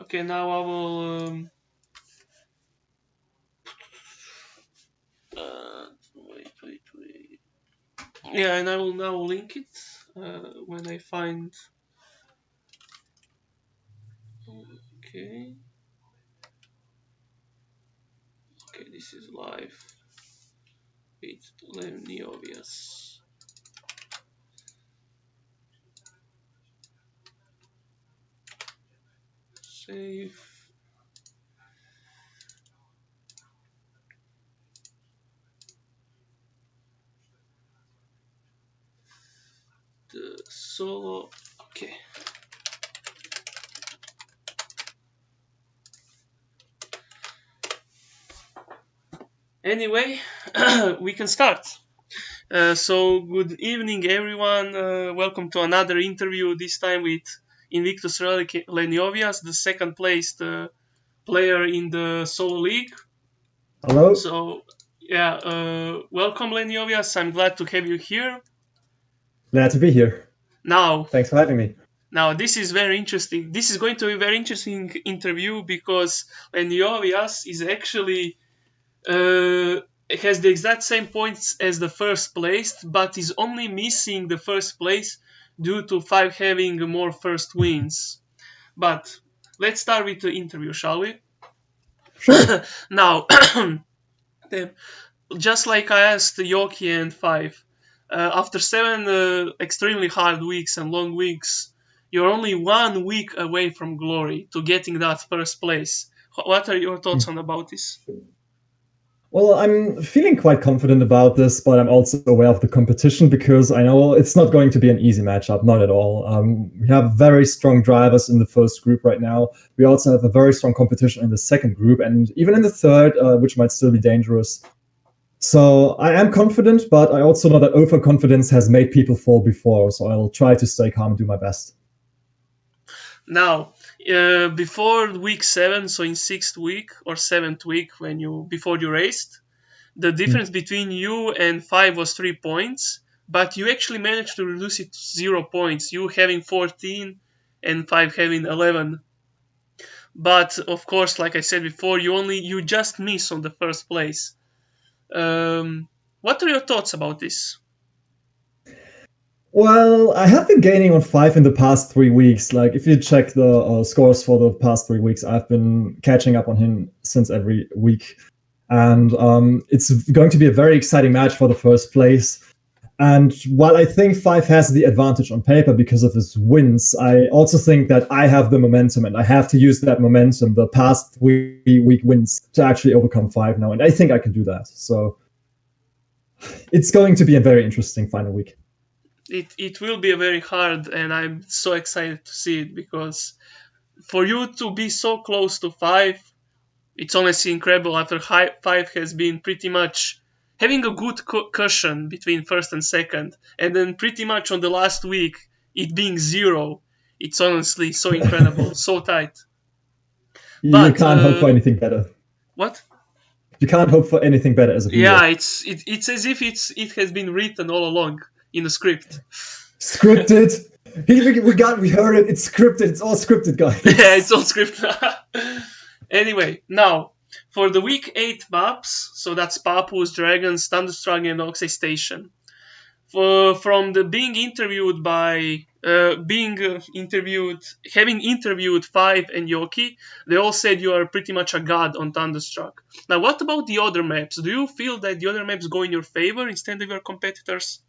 Okay, now I will. Wait. Yeah, and I will now link it when I find. Okay. Okay, this is live. It's Leniovias. Save. The solo. Okay. Anyway, we can start. So, good evening, everyone. Welcome to another interview. This time with Invictus Leniovias, the second placed player in the solo league. Hello. So, yeah, welcome, Leniovias. I'm glad to have you here. Glad to be here. Now, Thanks for having me. Now, this is very interesting. This is going to be a very interesting interview because Leniovias is actually has the exact same points as the first place, but is only missing the first place due to 5 having more first wins. But let's start with the interview, shall we? Sure. Now, just like I asked Yoki and 5, after 7 extremely hard weeks and long weeks, you're only 1 week away from glory to getting that first place. What are your thoughts on about this? Well, I'm feeling quite confident about this, but I'm also aware of the competition because I know it's not going to be an easy matchup, not at all. We have very strong drivers in the first group right now. We also have a very strong competition in the second group, and even in the third, which might still be dangerous. So I am confident, but I also know that overconfidence has made people fall before, so I'll try to stay calm and do my best. Now, before week 7, so in 6th week or 7th week, before you raced, the difference between you and 5 was 3 points, but you actually managed to reduce it to 0 points. You having 14 and 5 having 11. But of course, like I said before, you just miss on the first place. What are your thoughts about this? Well, I have been gaining on 5 in the past 3 weeks. Like, if you check the scores for the past 3 weeks, I've been catching up on him since every week. And it's going to be a very exciting match for the first place. And while I think 5 has the advantage on paper because of his wins, I also think that I have the momentum and I have to use that momentum, the past 3 week wins, to actually overcome 5 now. And I think I can do that. So it's going to be a very interesting final week. It will be a very hard, and I'm so excited to see it because for you to be so close to 5, it's honestly incredible after 5 has been pretty much having a good cushion between first and second, and then pretty much on the last week it being 0. It's honestly so incredible, so tight. You But can't hope for anything better. what? You can't hope for anything better as a viewer. Yeah, it's as if it has been written all along in the script. Scripted. We heard it. It's scripted. It's all scripted, guys. Yeah, it's all scripted. Anyway, now for the week 8 maps, so that's Papus, Dragons, Thunderstruck, and Oxy Station. From the having interviewed 5 and Yoki, they all said you are pretty much a god on Thunderstruck. Now, what about the other maps? Do you feel that the other maps go in your favor instead of your competitors?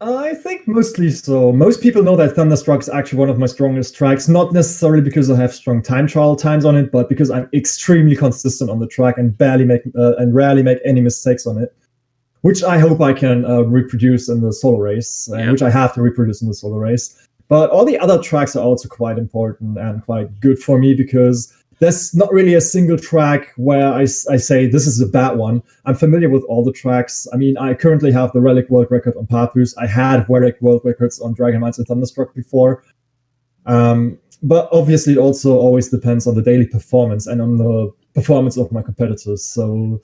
I think mostly so. Most people know that Thunderstruck is actually one of my strongest tracks, not necessarily because I have strong time trial times on it, but because I'm extremely consistent on the track and rarely make any mistakes on it, which I hope I can reproduce in the solo race, which I have to reproduce in the solo race. But all the other tracks are also quite important and quite good for me because there's not really a single track where I say this is a bad one. I'm familiar with all the tracks. I mean, I currently have the Relic World Record on Papus. I had Relic World Records on Dragon Mines and Thunderstruck before. But obviously, it also always depends on the daily performance and on the performance of my competitors. So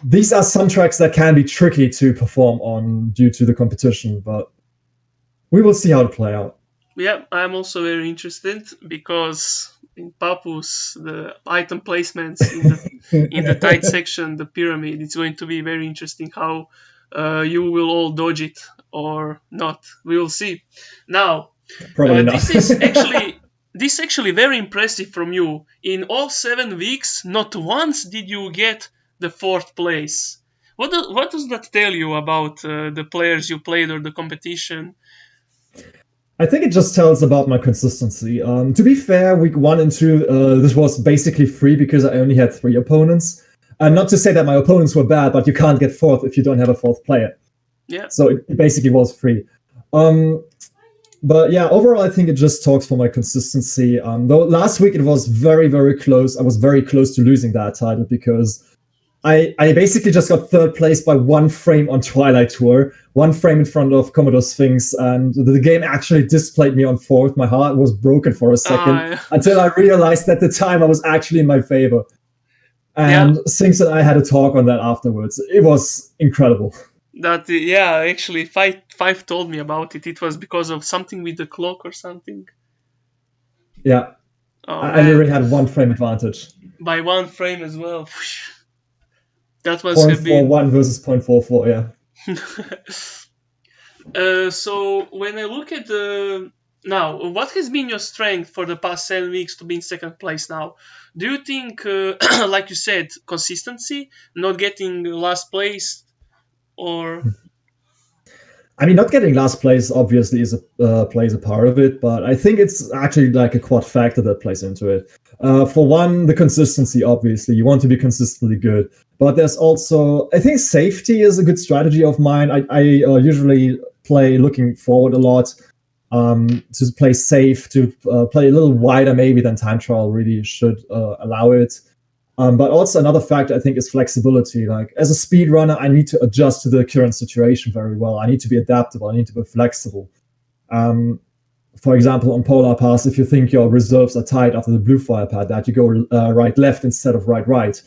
these are some tracks that can be tricky to perform on due to the competition, but we will see how it play out. Yeah, I'm also very interested because in Papus, the item placements in the tight section, the pyramid. It's going to be very interesting how you will all dodge it or not. We will see. Now, Probably not. this actually very impressive from you. In all 7 weeks, not once did you get the fourth place. What does that tell you about the players you played or the competition? I think it just tells about my consistency. To be fair, week 1 and 2, this was basically free because I only had 3 opponents. And not to say that my opponents were bad, but you can't get fourth if you don't have a fourth player. Yeah. So it basically was free. But yeah, overall, I think it just talks for my consistency. Though last week it was very, very close. I was very close to losing that title because I basically just got third place by 1 frame on Twilight Tour, 1 frame in front of Commodore Sphinx, and the game actually displayed me on fourth. My heart was broken for a second until I realized at the time I was actually in my favor. And Sphinx and I had a talk on that afterwards. It was incredible. That actually, five told me about it. It was because of something with the clock or something. Yeah, I literally had 1 frame advantage by 1 frame as well. That was 0.41 versus 0.44. Yeah. So when I look at now, what has been your strength for the past 7 weeks to be in second place now? Do you think, like you said, consistency, not getting last place, or? I mean, not getting last place obviously plays a part of it, but I think it's actually like a quad factor that plays into it. For one, the consistency, obviously. You want to be consistently good. But there's also, I think safety is a good strategy of mine. I usually play looking forward a lot, to play safe, to play a little wider maybe than time trial really should allow it. But also another factor I think is flexibility. Like as a speedrunner, I need to adjust to the current situation very well. I need to be adaptable. I need to be flexible. For example, on Polar Pass, if you think your reserves are tight after the blue fire pad, that you go right left instead of right right.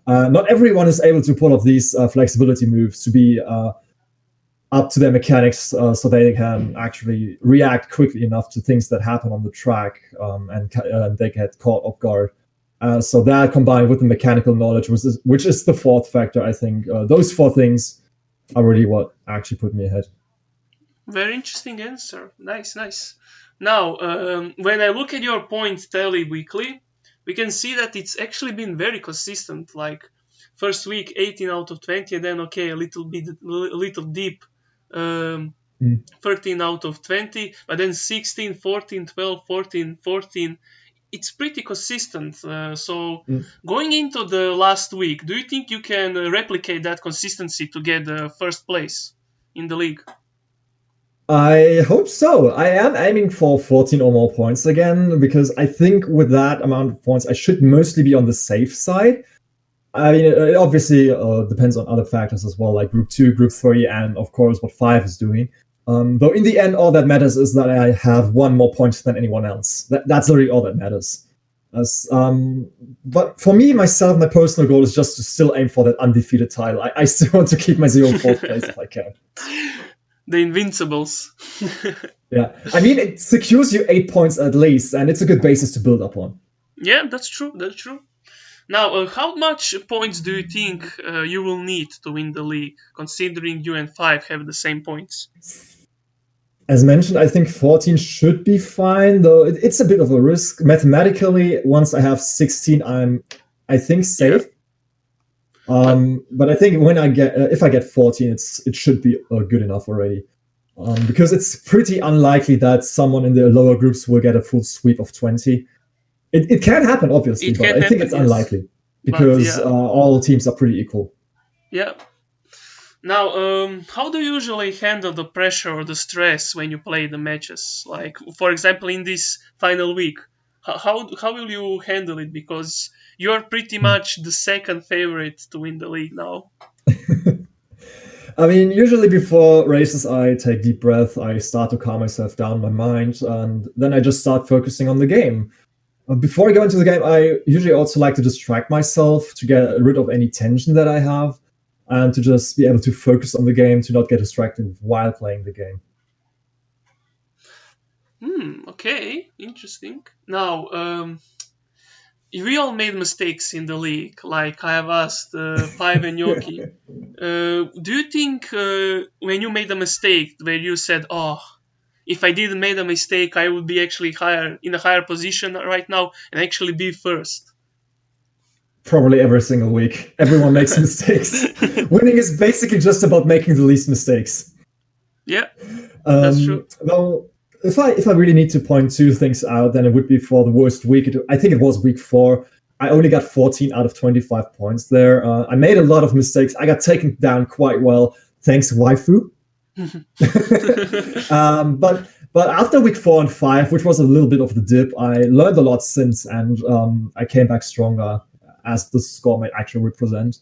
Not everyone is able to pull off these flexibility moves to be up to their mechanics, so they can actually react quickly enough to things that happen on the track, and they get caught off guard. So that combined with the mechanical knowledge, which is the fourth factor, I think those 4 things are really what actually put me ahead. Very interesting answer. Nice. Now, when I look at your points tally weekly, we can see that it's actually been very consistent. Like first week 18 out of 20, and then a little deep, 13 out of 20, but then 16, 14, 12, 14, 14. It's pretty consistent. So going into the last week, do you think you can replicate that consistency to get the first place in the league? I hope so. I am aiming for 14 or more points again, because I think with that amount of points, I should mostly be on the safe side. I mean, it obviously depends on other factors as well, like Group 2, Group 3, and of course what 5 is doing. Though in the end, all that matters is that I have 1 more point than anyone else. That's literally all that matters. But for me, myself, my personal goal is just to still aim for that undefeated title. I still want to keep my 4th place if I can. The Invincibles. Yeah, I mean, it secures you 8 points at least, and it's a good basis to build upon. Yeah, that's true. Now, how much points do you think you will need to win the league, considering you and 5 have the same points? As mentioned, I think 14 should be fine, though it's a bit of a risk. Mathematically, once I have 16, I think safe. Yeah. But I think if I get 14, it should be good enough already. Because it's pretty unlikely that someone in the lower groups will get a full sweep of 20. It can happen, obviously, but I think it's unlikely because all teams are pretty equal. Yeah. Now, how do you usually handle the pressure or the stress when you play the matches? Like, for example, in this final week, how will you handle it? Because you're pretty much the second favorite to win the league now. I mean, usually before races, I take deep breath. I start to calm myself down, my mind, and then I just start focusing on the game. Before I go into the game, I usually also like to distract myself to get rid of any tension that I have, and to just be able to focus on the game, to not get distracted while playing the game. Okay, interesting. Now, we all made mistakes in the league. Like I have asked Five and Yoki. Do you think when you made a mistake where you said, "Oh, if I didn't make a mistake, I would be actually higher in a higher position right now and actually be first"? Probably every single week. Everyone makes mistakes. Winning is basically just about making the least mistakes. Yeah, that's true. Well, if I really need to point two things out, then it would be for the worst week. I think it was week 4. I only got 14 out of 25 points there. I made a lot of mistakes. I got taken down quite well, thanks waifu. But after week 4 and 5, which was a little bit of the dip, I learned a lot since, and I came back stronger, as the score might actually represent.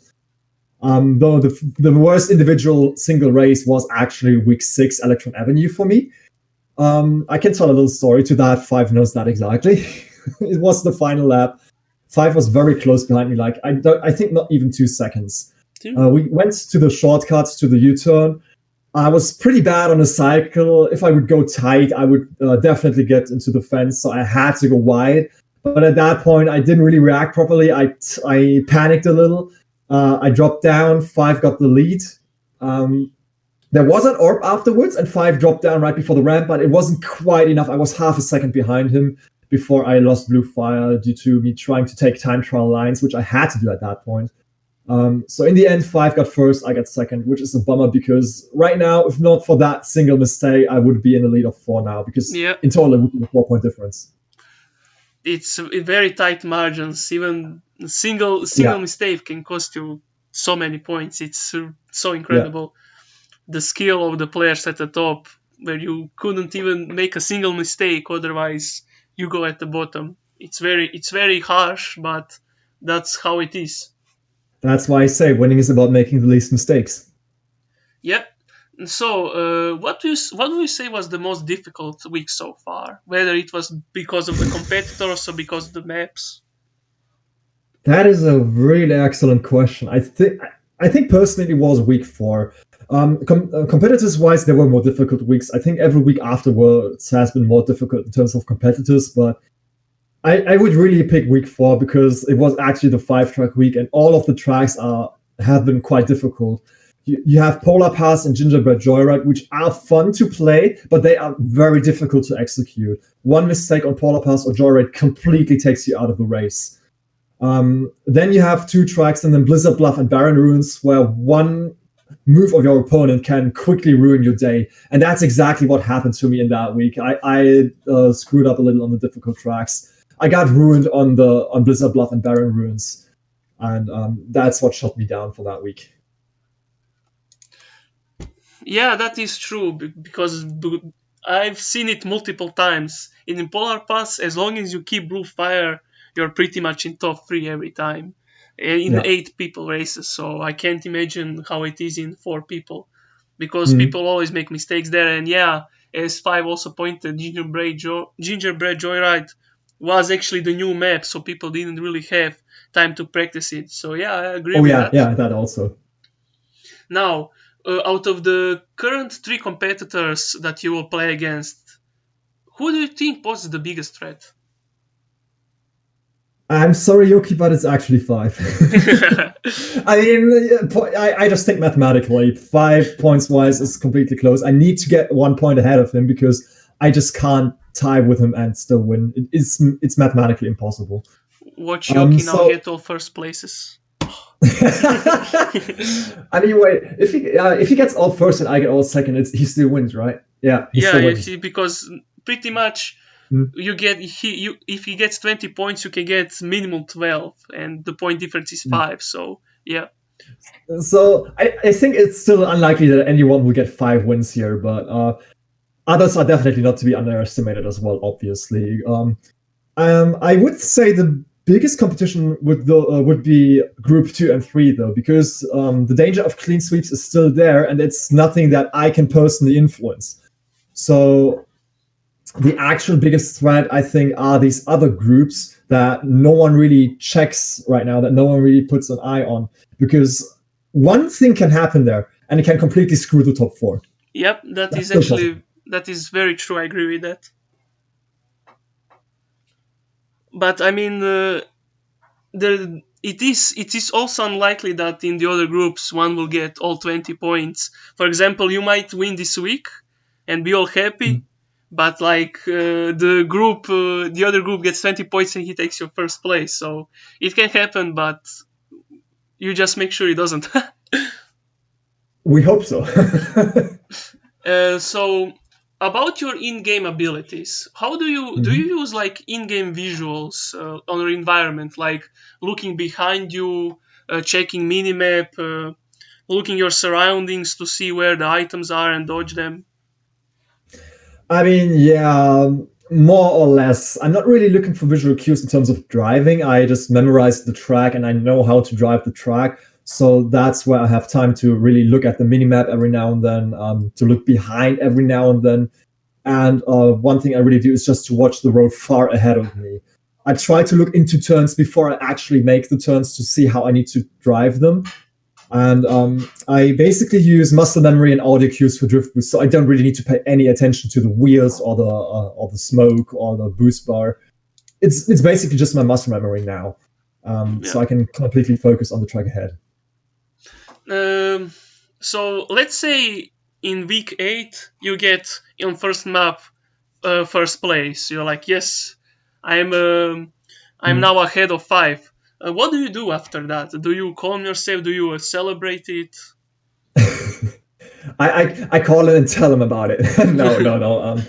Though the worst individual single race was actually week 6 Electron Avenue for me. I can tell a little story to that. 5 knows that exactly. It was the final lap. 5 was very close behind me, like I think not even 2 seconds. We went to the shortcuts to the U-turn. I was pretty bad on the cycle. If I would go tight, I would definitely get into the fence, so I had to go wide. But at that point, I didn't really react properly. I panicked a little. I dropped down. 5 got the lead. There was an orb afterwards, and 5 dropped down right before the ramp, but it wasn't quite enough. I was half a second behind him before I lost blue fire due to me trying to take time trial lines, which I had to do at that point. So in the end, 5 got first, I got second, which is a bummer because right now, if not for that single mistake, I would be in the lead of 4 now because in total it would be a 4-point difference. It's very tight margins. Even a single mistake can cost you so many points. It's so incredible. The skill of the players at the top, where you couldn't even make a single mistake, otherwise you go at the bottom. It's very harsh, but that's how it is. That's why I say winning is about making the least mistakes. Yeah. So, what do you say was the most difficult week so far? Whether it was because of the competitors or because of the maps? That is a really excellent question. I think personally it was week 4. Competitors wise, there were more difficult weeks. I think every week afterwards has been more difficult in terms of competitors, but I would really pick week 4 because it was actually the 5-track week, and all of the tracks have been quite difficult. You have Polar Pass and Gingerbread Joyride, which are fun to play, but they are very difficult to execute. One mistake on Polar Pass or Joyride completely takes you out of the race. Then you have 2 tracks, and then Blizzard Bluff and Barren Ruins, where one move of your opponent can quickly ruin your day. And that's exactly what happened to me in that week. I screwed up a little on the difficult tracks. I got ruined on Blizzard Bluff and Barren Ruins, and that's what shut me down for that week. Yeah, that is true because I've seen it multiple times. In Polar Pass, as long as you keep blue fire, you're pretty much in top 3 every time in 8 people races. So I can't imagine how it is in 4 people because people always make mistakes there. And yeah, as 5 also pointed, Gingerbread Joyride was actually the new map, so people didn't really have time to practice it. So yeah, I agree with that. Yeah, that also. Now, out of the current 3 competitors that you will play against, who do you think poses the biggest threat? I'm sorry, Yoki, but it's actually 5. I mean, I just think mathematically, 5 points wise is completely close. I need to get 1 point ahead of him because I just can't tie with him and still win. It's mathematically impossible. Watch Yoki now get all first places. I mean, wait. If he gets all first and I get all second, he still wins, right? Yeah. Because pretty much you get if he gets 20 points, you can get minimum 12, and the point difference is 5. So yeah. So I think it's still unlikely that anyone will get 5 wins here, but others are definitely not to be underestimated as well. Obviously, I would say the biggest competition would be Group 2 and 3, though, because the danger of clean sweeps is still there, and it's nothing that I can personally influence. So the actual biggest threat, I think, are these other groups that no one really checks right now, that no one really puts an eye on, because one thing can happen there, and it can completely screw the top 4. Yep, that is very true. I agree with that. But I mean, it is also unlikely that in the other groups one will get all 20 points. For example, you might win this week and be all happy, but like the other group gets 20 points and he takes your first place. So it can happen, but you just make sure it doesn't. We hope so. So about your in-game abilities, how do Mhm. you use like in-game visuals on your environment, like looking behind you, checking minimap, looking your surroundings to see where the items are and dodge them? I mean, yeah, more or less. I'm not really looking for visual cues in terms of driving. I just memorize the track and I know how to drive the track. So that's where I have time to really look at the minimap every now and then, to look behind every now and then. And one thing I really do is just to watch the road far ahead of me. I try to look into turns before I actually make the turns to see how I need to drive them. And I basically use muscle memory and audio cues for drift boost, so I don't really need to pay any attention to the wheels or the smoke or the boost bar. It's basically just my muscle memory now, Yeah. so I can completely focus on the track ahead. Um, so let's say in week 8 you get on first map first place. You're like, yes, I'm I'm Mm. now ahead of 5. What do you do after that? Do you calm yourself? Do you celebrate it? I call it and tell them about it. No, no, no.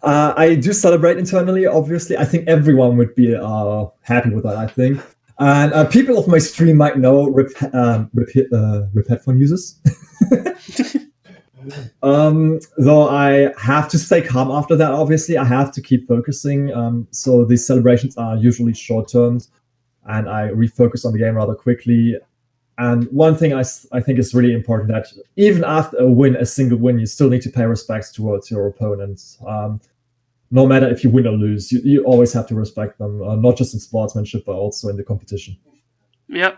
I do celebrate internally. Obviously, I think everyone would be happy with that. I think, and people of my stream might know rip headphone users. Though I have to stay calm after that. Obviously, I have to keep focusing. So these celebrations are usually short term, and I refocus on the game rather quickly. And one thing I think is really important that even after a win, a single win, you still need to pay respects towards your opponents. No matter if you win or lose, you always have to respect them, not just in sportsmanship, but also in the competition. Yeah,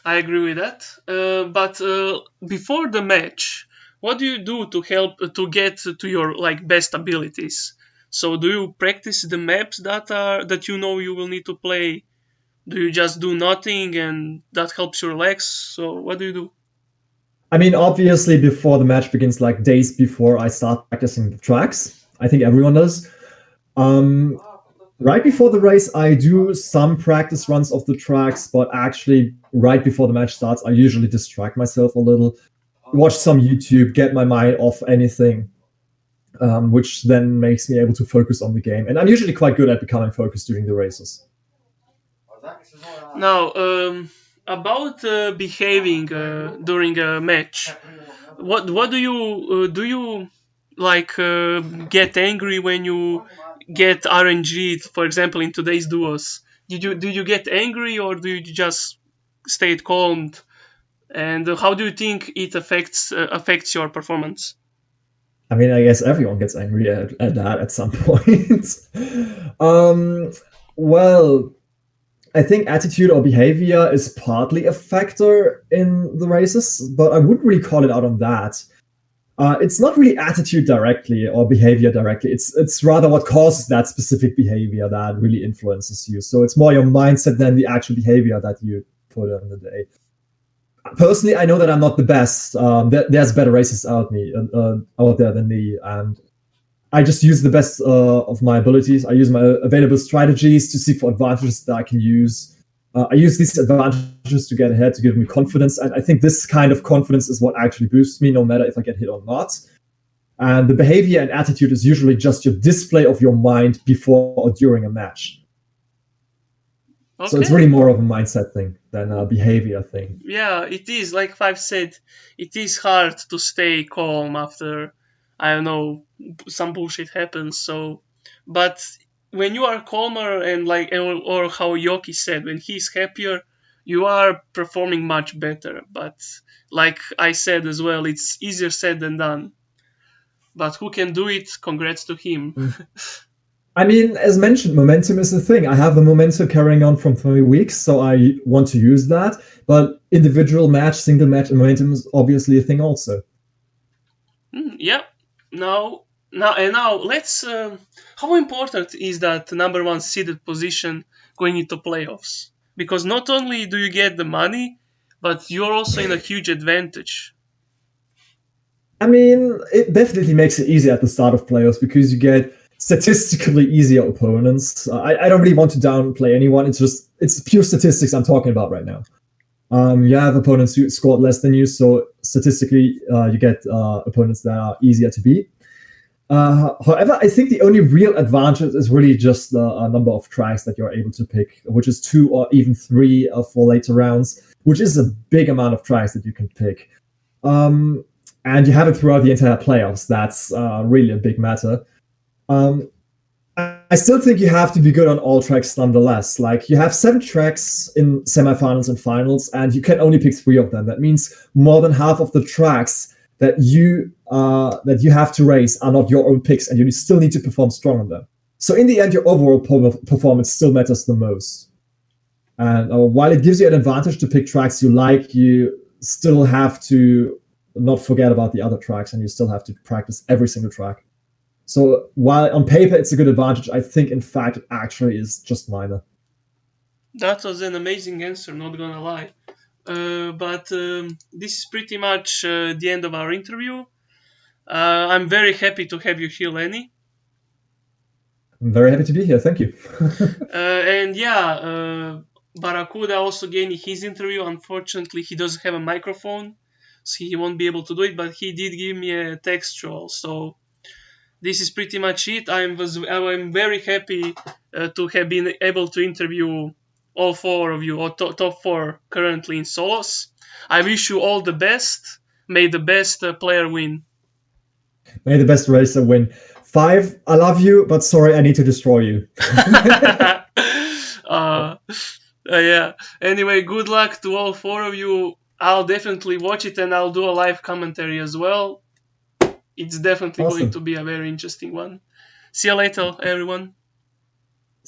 I agree with that. But before the match, what do you do to help to get to your like best abilities? So do you practice the maps that you know you will need to play? Do you just do nothing and that helps your legs? So what do you do? I mean, obviously, before the match begins, like days before I start practicing the tracks, I think everyone does. Um, right before the race, I do some practice runs of the tracks, but actually, right before the match starts, I usually distract myself a little, watch some YouTube, get my mind off anything, which then makes me able to focus on the game. And I'm usually quite good at becoming focused during the races. Now, about behaving during a match, what do you like get angry when you get RNG? For example, in today's duos, did you get angry or do you just stay calm? And how do you think it affects your performance? I mean, I guess everyone gets angry at that at some point. um, well, I think attitude or behavior is partly a factor in the races, but I wouldn't really call it out on that. It's not really attitude directly or behavior directly. It's rather what causes that specific behavior that really influences you. So it's more your mindset than the actual behavior that you put in the day. Personally, I know that I'm not the best. There's better races out there than me, and I just use the best of my abilities. I use my available strategies to seek for advantages that I can use. I use these advantages to get ahead, to give me confidence. And I think this kind of confidence is what actually boosts me, no matter if I get hit or not. And the behavior and attitude is usually just your display of your mind before or during a match. So it's really Okay. more of a mindset thing than a behavior thing. Yeah, it is like Five said. It is hard to stay calm after I don't know some bullshit happens. So, but when you are calmer and like or how Yoki said, when he's happier, you are performing much better. But like I said as well, it's easier said than done. But who can do it? Congrats to him. I mean, as mentioned, momentum is the thing. I have the momentum carrying on from 3 weeks, so I want to use that. But individual match, single match, and momentum is obviously a thing also. Yeah. Now let's. How important is that number one seeded position going into playoffs? because not only do you get the money, but you're also in a huge advantage. I mean, it definitely makes it easier at the start of playoffs because you get statistically easier opponents. I don't really want to downplay anyone. It's pure statistics I'm talking about right now. You have opponents who scored less than you, so statistically, you get opponents that are easier to beat. However, I think the only real advantage is really just the number of tracks that you're able to pick, which is 2 or even 3 for later rounds, which is a big amount of tracks that you can pick. Um, and you have it throughout the entire playoffs. That's really a big matter. Um, I still think you have to be good on all tracks nonetheless. Like you have 7 tracks in semifinals and finals, and you can only pick 3 of them. That means more than half of the tracks that you have to race are not your own picks, and you still need to perform strong on them. So in the end, your overall performance still matters the most. And while it gives you an advantage to pick tracks you like, you still have to not forget about the other tracks, and you still have to practice every single track. So while on paper it's a good advantage, I think in fact it actually is just minor. That was an amazing answer, not gonna lie. But this is pretty much the end of our interview. I'm very happy to have you here, Lenny. I'm very happy to be here. Thank you. And yeah, Barracuda also gave me his interview. Unfortunately, he doesn't have a microphone, so he won't be able to do it. But he did give me a textual. So this is pretty much it. I'm very happy to have been able to interview all 4 of you, or top 4 currently in solos. I wish you all the best. May the best player win. May the best racer win. 5, I love you, but sorry, I need to destroy you. Yeah. Anyway, good luck to all 4 of you. I'll definitely watch it and I'll do a live commentary as well. It's definitely going Awesome. to be a very interesting one. See you later, everyone.